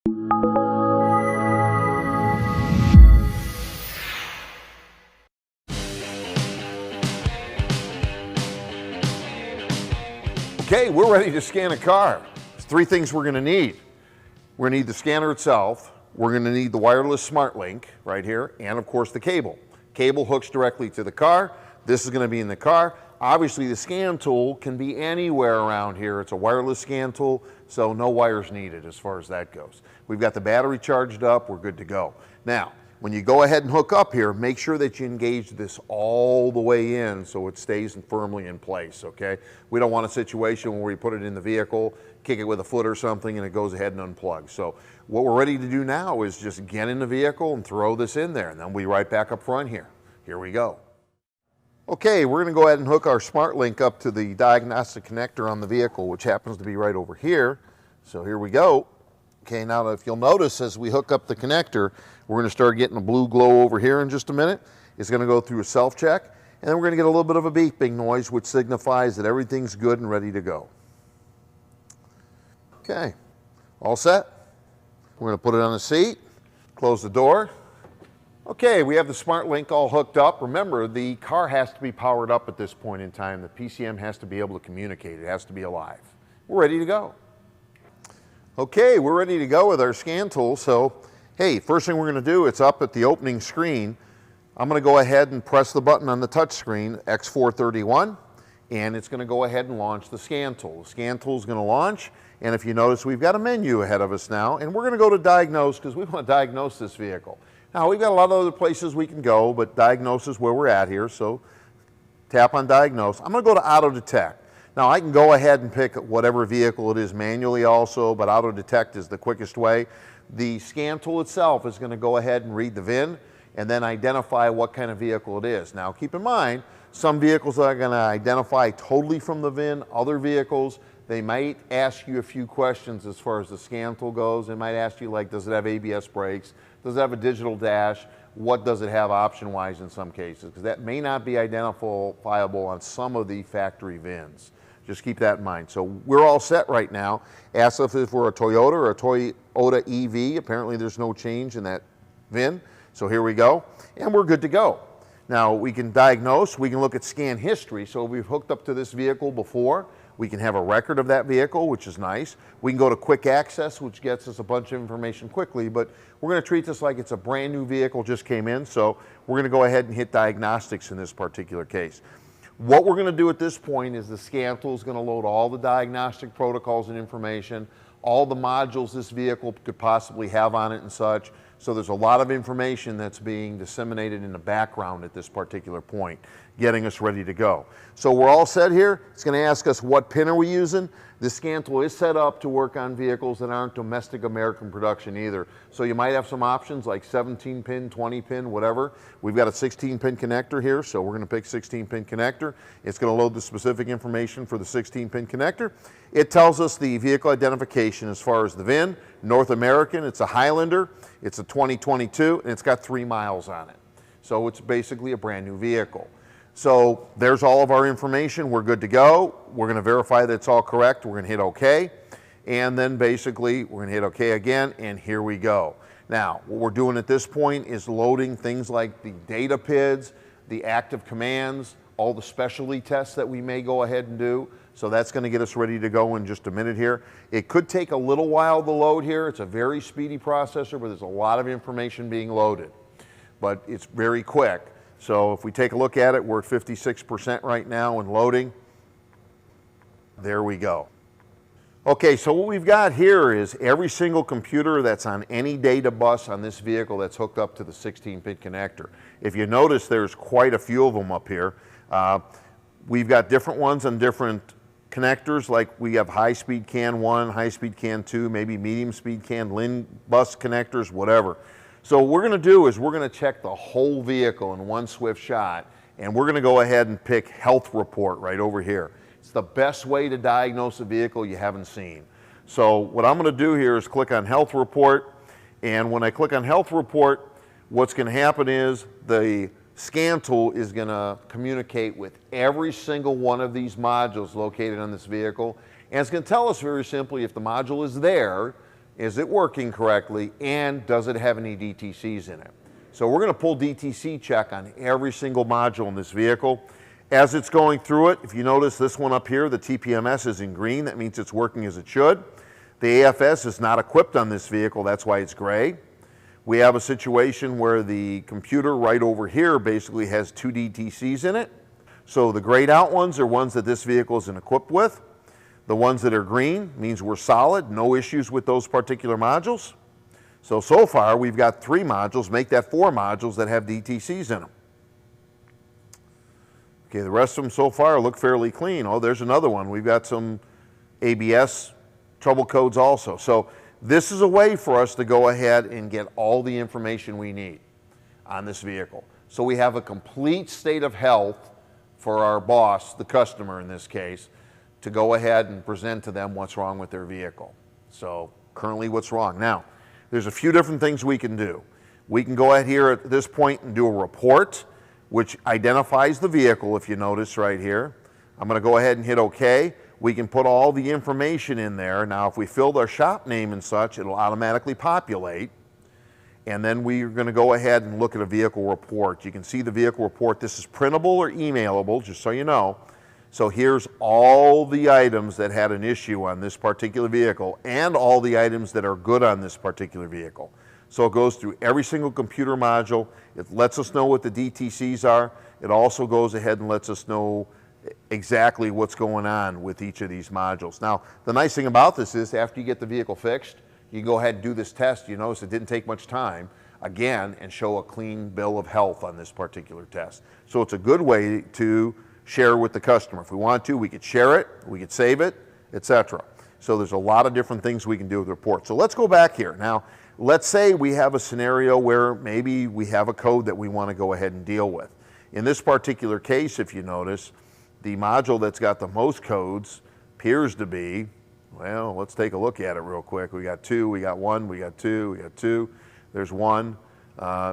Okay, we're ready to scan a car. There's three things we're going to need. We're going to need the scanner itself, we're going to need the wireless smart link right here, and of course the cable. Cable hooks directly to the car. This is going to be in the car. Obviously the scan tool can be anywhere around here. It's a wireless scan tool, so no wires needed as far as that goes. We've got the battery charged up, we're good to go. Now, when you go ahead and hook up here, make sure that you engage this all the way in so it stays firmly in place, okay? We don't want a situation where we put it in the vehicle, kick it with a foot or something, and it goes ahead and unplugs. So what we're ready to do now is just get in the vehicle and throw this in there, and then we'll be right back up front here. Here we go. Okay, we're gonna go ahead and hook our smart link up to the diagnostic connector on the vehicle, which happens to be right over here. So here we go. Okay, now if you'll notice as we hook up the connector, we're going to start getting a blue glow over here in just a minute. It's going to go through a self-check, and then we're going to get a little bit of a beeping noise, which signifies that everything's good and ready to go. Okay, all set. We're going to put it on the seat, close the door. Okay, we have the smart link all hooked up. Remember, the car has to be powered up at this point in time. The PCM has to be able to communicate. It has to be alive. We're ready to go. Okay, we're ready to go with our scan tool. So, hey, first thing we're going to do, it's up at the opening screen. I'm going to go ahead and press the button on the touch screen, X-431, and it's going to go ahead and launch the scan tool. The scan tool is going to launch, and if you notice, we've got a menu ahead of us now, and we're going to go to diagnose because we want to diagnose this vehicle. Now, we've got a lot of other places we can go, but diagnose is where we're at here, so tap on diagnose. I'm going to go to auto detect. Now I can go ahead and pick whatever vehicle it is manually also, but auto detect is the quickest way. The scan tool itself is going to go ahead and read the VIN and then identify what kind of vehicle it is. Now keep in mind, some vehicles are going to identify totally from the VIN. Other vehicles, they might ask you a few questions as far as the scan tool goes. They might ask you like, does it have ABS brakes? Does it have a digital dash? What does it have option-wise in some cases? Because that may not be identifiable on some of the factory VINs. Just keep that in mind. So we're all set right now. Ask us if we're a Toyota or a Toyota EV. Apparently there's no change in that VIN. So here we go. And we're good to go. Now we can diagnose, we can look at scan history. So we've hooked up to this vehicle before. We can have a record of that vehicle, which is nice. We can go to quick access, which gets us a bunch of information quickly, but we're going to treat this like it's a brand new vehicle just came in. So we're going to go ahead and hit diagnostics in this particular case. What we're going to do at this point is the scan tool is going to load all the diagnostic protocols and information, all the modules this vehicle could possibly have on it and such. So there's a lot of information that's being disseminated in the background at this particular point, getting us ready to go. So we're all set here. It's going to ask us what pin are we using. This scan tool is set up to work on vehicles that aren't domestic American production either. So you might have some options like 17 pin, 20 pin, whatever. We've got a 16 pin connector here, so we're going to pick 16 pin connector. It's going to load the specific information for the 16 pin connector. It tells us the vehicle identification as far as the VIN, North American, it's a Highlander, it's a 2022, and it's got 3 miles on it. So it's basically a brand new vehicle. So there's all of our information. We're good to go. We're going to verify that it's all correct. We're going to hit OK. And then basically we're going to hit OK again, and here we go. Now, what we're doing at this point is loading things like the data PIDs, the active commands, all the specialty tests that we may go ahead and do. So that's going to get us ready to go in just a minute here. It could take a little while to load here. It's a very speedy processor, but there's a lot of information being loaded. But it's very quick. So if we take a look at it, we're at 56% right now and loading. There we go. Okay, so what we've got here is every single computer that's on any data bus on this vehicle that's hooked up to the 16-pin connector. If you notice, there's quite a few of them up here. We've got different ones on different connectors, like we have high-speed CAN 1, high-speed CAN 2, maybe medium-speed CAN, LIN bus connectors, whatever. So what we're going to do is we're going to check the whole vehicle in one swift shot, and we're going to go ahead and pick health report right over here. It's the best way to diagnose a vehicle you haven't seen. So what I'm going to do here is click on health report, and when I click on health report, what's going to happen is the scan tool is going to communicate with every single one of these modules located on this vehicle, and it's going to tell us very simply if the module is there, is it working correctly, and does it have any DTCs in it? So we're going to pull DTC check on every single module in this vehicle. As it's going through it, if you notice this one up here, the TPMS is in green. That means it's working as it should. The AFS is not equipped on this vehicle. That's why it's gray. We have a situation where the computer right over here basically has 2 DTCs in it. So the grayed out ones are ones that this vehicle isn't equipped with. The ones that are green means we're solid, no issues with those particular modules. So far we've got 3 modules, make that 4 modules that have DTCs in them. Okay, the rest of them so far look fairly clean. Oh, there's another one. We've got some ABS trouble codes also. So this is a way for us to go ahead and get all the information we need on this vehicle. So we have a complete state of health for our boss, the customer in this case, to go ahead and present to them what's wrong with their vehicle. So currently what's wrong. Now, there's a few different things we can do. We can go ahead here at this point and do a report, which identifies the vehicle, if you notice right here. I'm going to go ahead and hit OK. We can put all the information in there. Now, if we filled our shop name and such, it'll automatically populate. And then we're going to go ahead and look at a vehicle report. You can see the vehicle report. This is printable or emailable, just so you know. So here's all the items that had an issue on this particular vehicle and all the items that are good on this particular vehicle. So it goes through every single computer module. It lets us know what the DTCs are. It also goes ahead and lets us know exactly what's going on with each of these modules. Now, the nice thing about this is after you get the vehicle fixed, you can go ahead and do this test. You notice it didn't take much time, again, and show a clean bill of health on this particular test. So it's a good way to share with the customer. If we want to, we could share it, we could save it, etc. So there's a lot of different things we can do with the report. So let's go back here. Now, let's say we have a scenario where maybe we have a code that we want to go ahead and deal with. In this particular case, if you notice, the module that's got the most codes appears to be, well, let's take a look at it real quick. We got 2, we got 1, we got 2, we got 2, there's 1,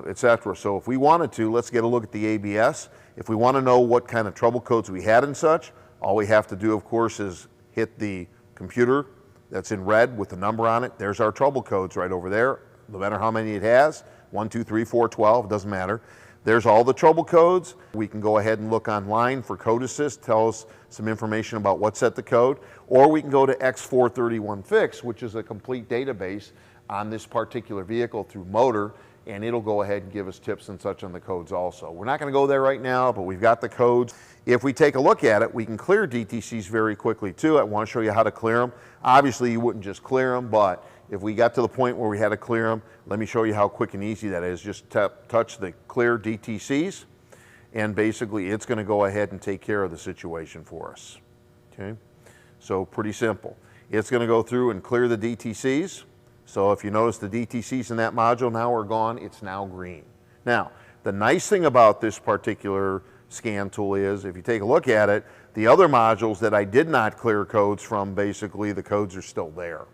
etc. So if we wanted to, let's get a look at the ABS. If we want to know what kind of trouble codes we had and such, all we have to do, of course, is hit the computer that's in red with the number on it. There's our trouble codes right over there, no matter how many it has, 1, 2, 3, 4, 12, doesn't matter. There's all the trouble codes. We can go ahead and look online for Code Assist, tell us some information about what set the code, or we can go to X-431 Fix, which is a complete database on this particular vehicle through Motor, and it'll go ahead and give us tips and such on the codes also. We're not going to go there right now, but we've got the codes. If we take a look at it, we can clear DTCs very quickly too. I want to show you how to clear them. Obviously, you wouldn't just clear them, but if we got to the point where we had to clear them, let me show you how quick and easy that is. Just touch the clear DTCs, and basically it's going to go ahead and take care of the situation for us. Okay, so pretty simple. It's going to go through and clear the DTCs. So if you notice the DTCs in that module now are gone, it's now green. Now, the nice thing about this particular scan tool is, if you take a look at it, the other modules that I did not clear codes from, basically the codes are still there.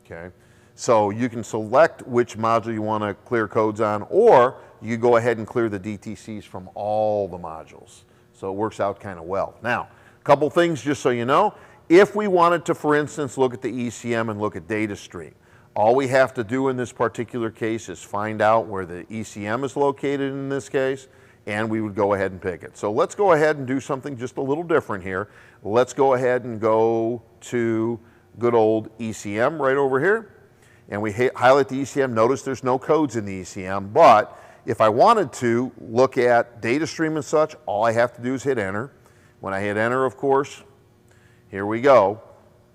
Okay, so you can select which module you want to clear codes on, or you go ahead and clear the DTCs from all the modules. So it works out kind of well. Now, a couple things just so you know. If we wanted to, for instance, look at the ECM and look at data stream, all we have to do in this particular case is find out where the ECM is located in this case, and we would go ahead and pick it. So let's go ahead and do something just a little different here. Let's go ahead and go to good old ECM right over here, and we highlight the ECM. Notice there's no codes in the ECM, but if I wanted to look at data stream and such, all I have to do is hit enter. When I hit enter, of course, here we go.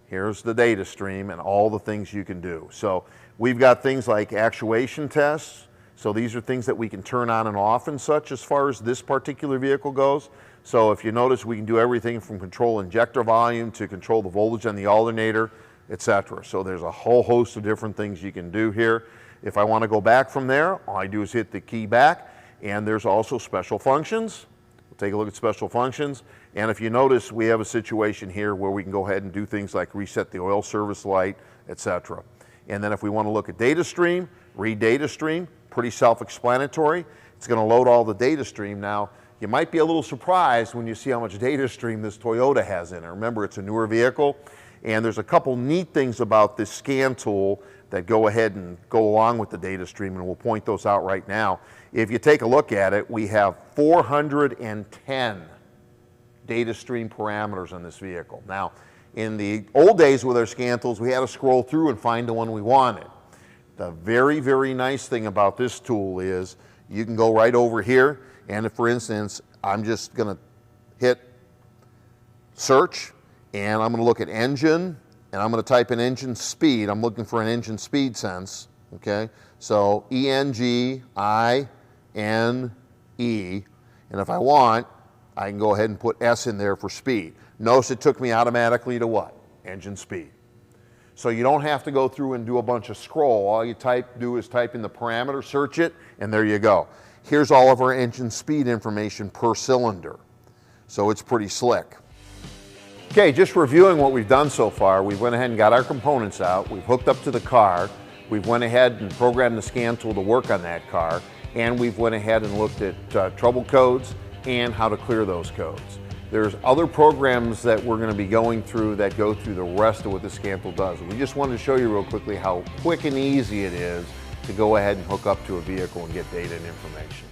Here's the data stream and all the things you can do. So we've got things like actuation tests. So these are things that we can turn on and off and such as far as this particular vehicle goes. So if you notice, we can do everything from control injector volume to control the voltage on the alternator, etc. So there's a whole host of different things you can do here. If I want to go back from there, all I do is hit the key back, and there's also special functions. We'll take a look at special functions. And if you notice, we have a situation here where we can go ahead and do things like reset the oil service light, etc. And then if we want to look at data stream, read data stream, pretty self-explanatory. It's going to load all the data stream. Now, you might be a little surprised when you see how much data stream this Toyota has in it. Remember, it's a newer vehicle, And there's a couple neat things about this scan tool that go ahead and go along with the data stream, and we'll point those out right now. If you take a look at it, we have 410 data stream parameters on this vehicle. Now, in the old days with our scan tools, we had to scroll through and find the one we wanted. The very, very nice thing about this tool is you can go right over here, and if, for instance, I'm just gonna hit search, and I'm gonna look at engine, and I'm gonna type in engine speed. I'm looking for an engine speed sense, okay? So E-N-G-I-N-E, and if I want, I can go ahead and put S in there for speed. Notice it took me automatically to what? Engine speed. So you don't have to go through and do a bunch of scroll. All you do is type in the parameter, search it, and there you go. Here's all of our engine speed information per cylinder. So it's pretty slick. Okay, just reviewing what we've done so far, we went ahead and got our components out, we've hooked up to the car, we've went ahead and programmed the scan tool to work on that car, and we've went ahead and looked at trouble codes and how to clear those codes. There's other programs that we're going to be going through that go through the rest of what the scan tool does. We just wanted to show you real quickly how quick and easy it is to go ahead and hook up to a vehicle and get data and information.